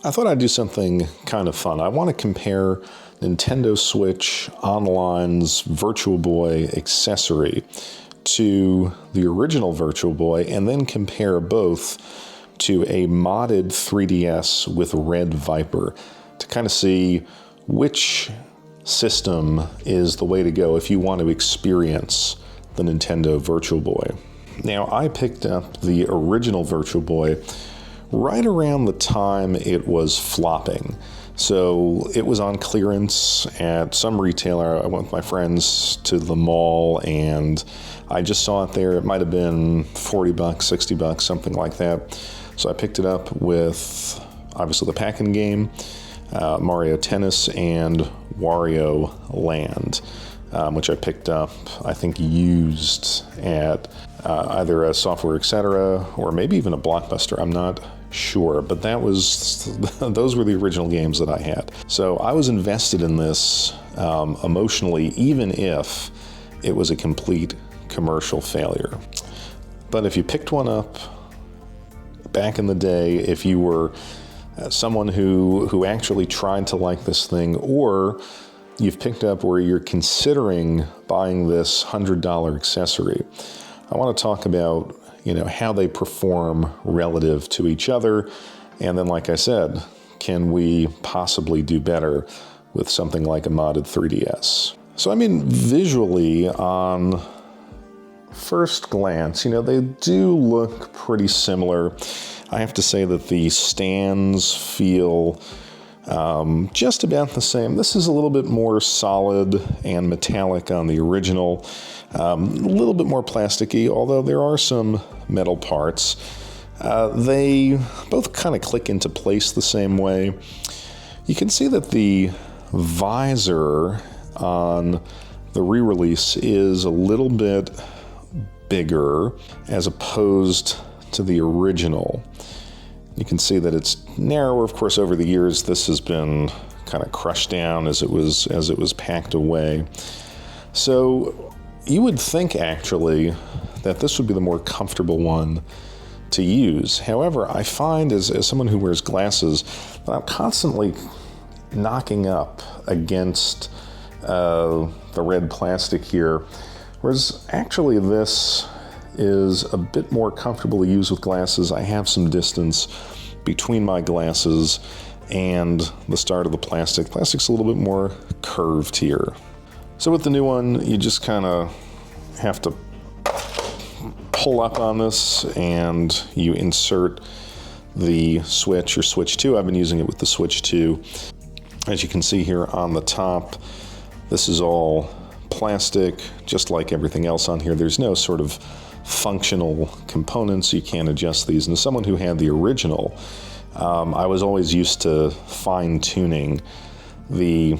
I thought I'd do something kind of fun. I want to compare Nintendo Switch Online's Virtual Boy accessory to the original Virtual Boy, and then compare both to a modded 3DS with Red Viper to kind of see which system is the way to go if you want to experience the Nintendo Virtual Boy. Now, I picked up the original Virtual Boy right around the time it was flopping. So it was on clearance at some retailer. I went with my friends to the mall and I just saw it there. It might have been $40, $60, something like that. So I picked it up with obviously the packing game, Mario Tennis, and Wario Land, which I picked up, I think, used at either a Software Etc. or maybe even a Blockbuster. I'm not sure, but those were the original games that I had. So I was invested in this emotionally, even if it was a complete commercial failure. But if you picked one up back in the day, if you were someone who actually tried to like this thing, or you've picked up where you're considering buying this $100 accessory, I want to talk about how they perform relative to each other. And then, like I said, can we possibly do better with something like a modded 3DS? So, visually, on first glance, they do look pretty similar. I have to say that the stands feel just about the same. This is a little bit more solid and metallic on the original, a little bit more plasticky, although there are some metal parts. They both kind of click into place the same way. You can see that the visor on the re-release is a little bit bigger as opposed to the original. You can see that it's narrower. Of course, over the years, this has been kind of crushed down as it was packed away. So you would think, actually, that this would be the more comfortable one to use. However, I find, as someone who wears glasses, that I'm constantly knocking up against the red plastic here, whereas actually this is a bit more comfortable to use with glasses. I have some distance between my glasses and the start of the plastic. Plastic's a little bit more curved here. So with the new one, you just kind of have to pull up on this and you insert the Switch or Switch 2. I've been using it with the Switch 2. As you can see here on the top, this is all plastic, just like everything else on here. There's no sort of functional components. You can't adjust these. And as someone who had the original, I was always used to fine-tuning the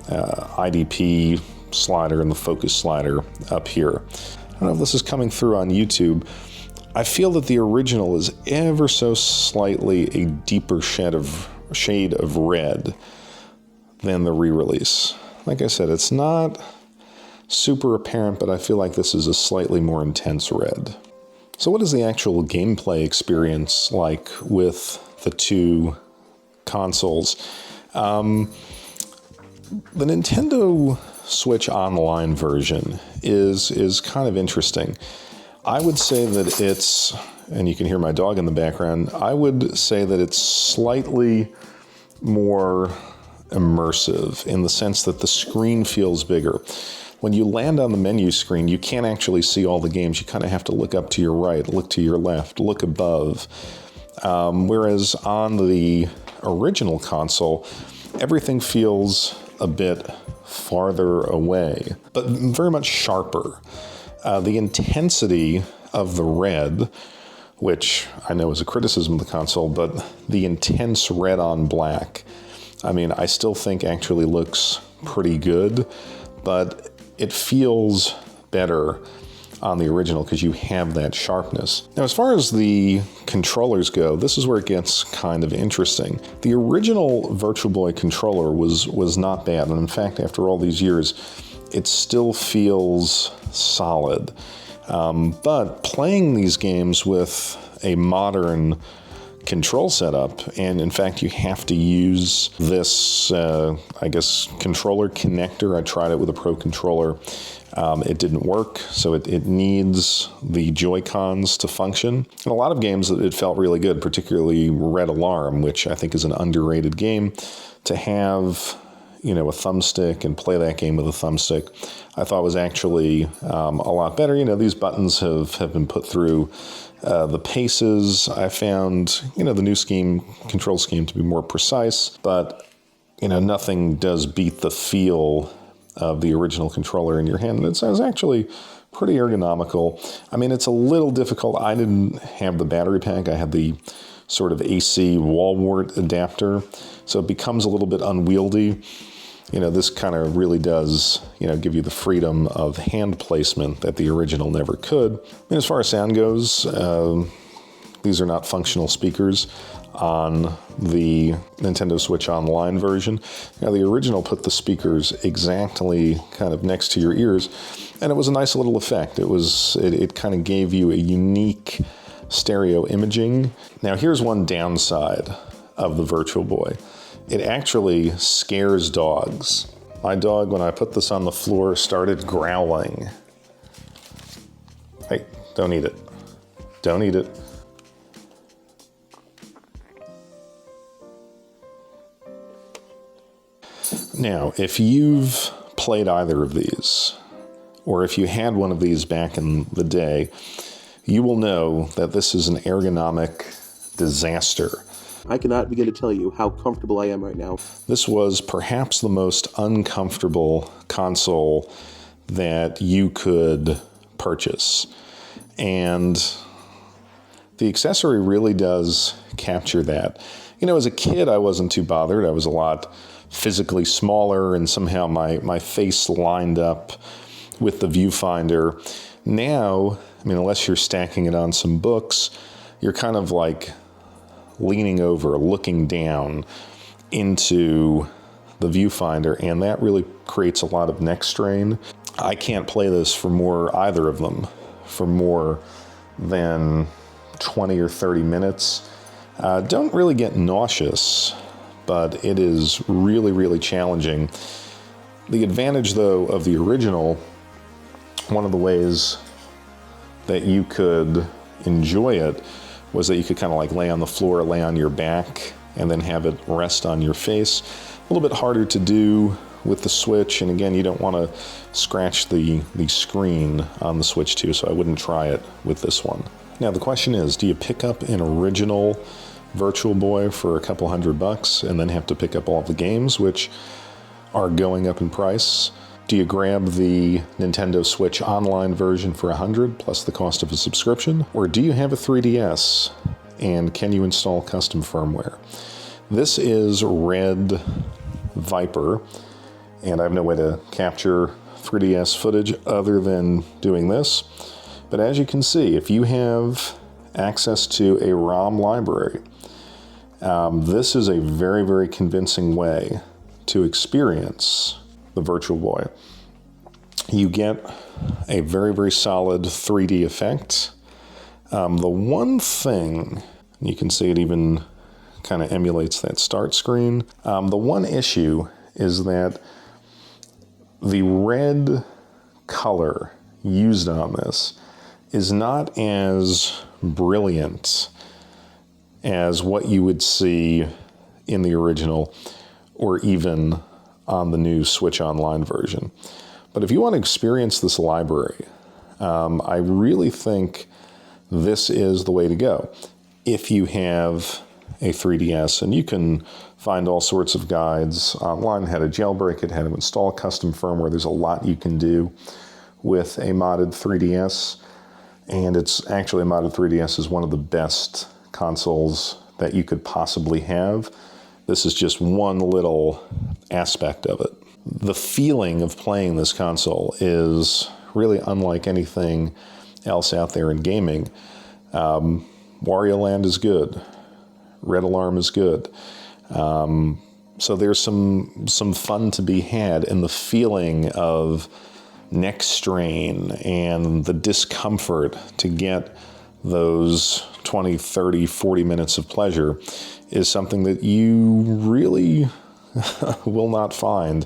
IDP slider and the focus slider up here. I don't know if this is coming through on YouTube. I feel that the original is ever so slightly a deeper shade of red than the re-release. Like I said, it's not super apparent, but I feel like this is a slightly more intense red. So what is the actual gameplay experience like with the two consoles? The Nintendo Switch Online version is kind of interesting. I would say that it's, and you can hear my dog in the background, I would say that it's slightly more immersive in the sense that the screen feels bigger. When you land on the menu screen, you can't actually see all the games. You kind of have to look up to your right, look to your left, look above. Whereas on the original console, everything feels a bit farther away, but very much sharper. The intensity of the red, which I know is a criticism of the console, but the intense red on black, I still think actually looks pretty good, but it feels better on the original because you have that sharpness. Now, as far as the controllers go, this is where it gets kind of interesting. The original Virtual Boy controller was not bad, and in fact, after all these years, it still feels solid. But playing these games with a modern control setup, and in fact you have to use this controller connector. I tried it with a Pro controller. It didn't work, so it needs the Joy-Cons to function. In a lot of games it felt really good, particularly Red Alarm, which I think is an underrated game. To have a thumbstick and play that game with a thumbstick, I thought was actually a lot better. These buttons have been put through the paces. I found, the new control scheme to be more precise, but, nothing does beat the feel of the original controller in your hand. And it's actually pretty ergonomical. I mean, it's a little difficult. I didn't have the battery pack. I had the sort of AC wall wart adapter, so it becomes a little bit unwieldy. This kind of really does, give you the freedom of hand placement that the original never could. As far as sound goes, these are not functional speakers on the Nintendo Switch Online version. Now, the original put the speakers exactly kind of next to your ears, and it was a nice little effect. It kind of gave you a unique stereo imaging. Now, here's one downside of the Virtual Boy. It actually scares dogs. My dog, when I put this on the floor, started growling. Hey, don't eat it. Don't eat it. Now, if you've played either of these, or if you had one of these back in the day, you will know that this is an ergonomic disaster. I cannot begin to tell you how comfortable I am right now. This was perhaps the most uncomfortable console that you could purchase. And the accessory really does capture that. As a kid, I wasn't too bothered. I was a lot physically smaller, and somehow my face lined up with the viewfinder. Now, unless you're stacking it on some books, you're kind of like leaning over, looking down into the viewfinder, and that really creates a lot of neck strain. I can't play this either of them, for more than 20 or 30 minutes. Don't really get nauseous, but it is really, really challenging. The advantage, though, of the original, one of the ways that you could enjoy it was that you could kind of like lay on the floor, lay on your back, and then have it rest on your face. A little bit harder to do with the Switch, and again, you don't want to scratch the screen on the Switch too, so I wouldn't try it with this one. Now, the question is, do you pick up an original Virtual Boy for a couple $100 and then have to pick up all the games, which are going up in price? Do you grab the Nintendo Switch Online version for $100 plus the cost of a subscription? Or do you have a 3DS, and can you install custom firmware? This is Red Viper, and I have no way to capture 3DS footage other than doing this. But as you can see, if you have access to a ROM library, this is a very, very convincing way to experience the Virtual Boy. You get a very, very solid 3D effect. The one thing, you can see it even kind of emulates that start screen. The one issue is that the red color used on this is not as brilliant as what you would see in the original or even on the new Switch Online version. But if you want to experience this library, I really think this is the way to go. If you have a 3DS, and you can find all sorts of guides online, how to jailbreak it, how to install custom firmware. There's a lot you can do with a modded 3DS, and it's actually a modded 3DS is one of the best consoles that you could possibly have. This is just one little aspect of it. The feeling of playing this console is really unlike anything else out there in gaming. Wario Land is good. Red Alarm is good. So there's some fun to be had in the feeling of neck strain and the discomfort to get those 20, 30, 40 minutes of pleasure is something that you really will not find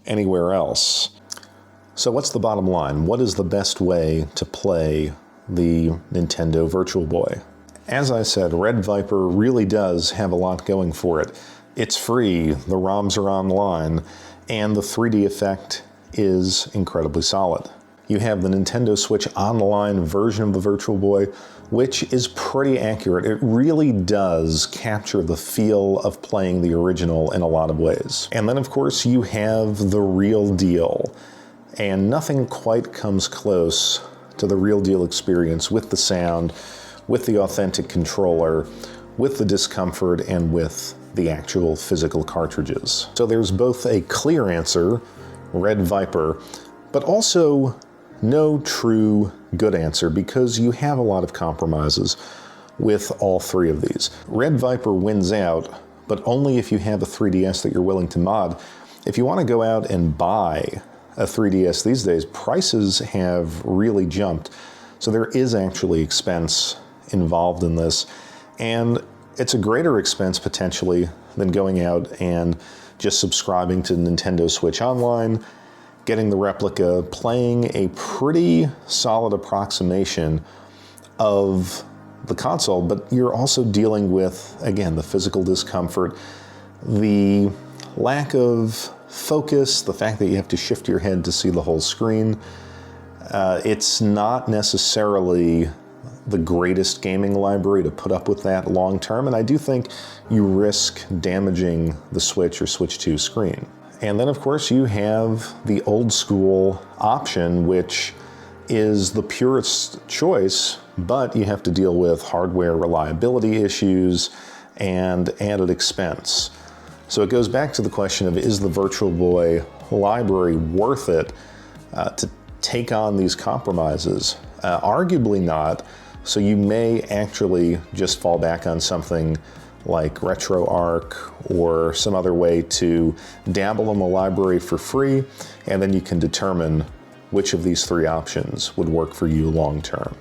anywhere else. So what's the bottom line? What is the best way to play the Nintendo Virtual Boy? As I said, Red Viper really does have a lot going for it. It's free, the ROMs are online, and the 3D effect is incredibly solid. You have the Nintendo Switch Online version of the Virtual Boy, which is pretty accurate. It really does capture the feel of playing the original in a lot of ways. And then, of course, you have the real deal. And nothing quite comes close to the real deal experience with the sound, with the authentic controller, with the discomfort, and with the actual physical cartridges. So there's both a clear answer, Red Viper, but also no true good answer because you have a lot of compromises with all three of these. Red Viper wins out, but only if you have a 3DS that you're willing to mod. If you want to go out and buy a 3DS these days, prices have really jumped. So there is actually expense involved in this, and it's a greater expense potentially than going out and just subscribing to Nintendo Switch Online, getting the replica, playing a pretty solid approximation of the console, but you're also dealing with, again, the physical discomfort, the lack of focus, the fact that you have to shift your head to see the whole screen. It's not necessarily the greatest gaming library to put up with that long term, and I do think you risk damaging the Switch or Switch 2 screen. And then, of course, you have the old school option, which is the purest choice, but you have to deal with hardware reliability issues and added expense. So it goes back to the question of, is the Virtual Boy library worth it to take on these compromises? Arguably not, so you may actually just fall back on something like RetroArch or some other way to dabble in the library for free, and then you can determine which of these three options would work for you long term.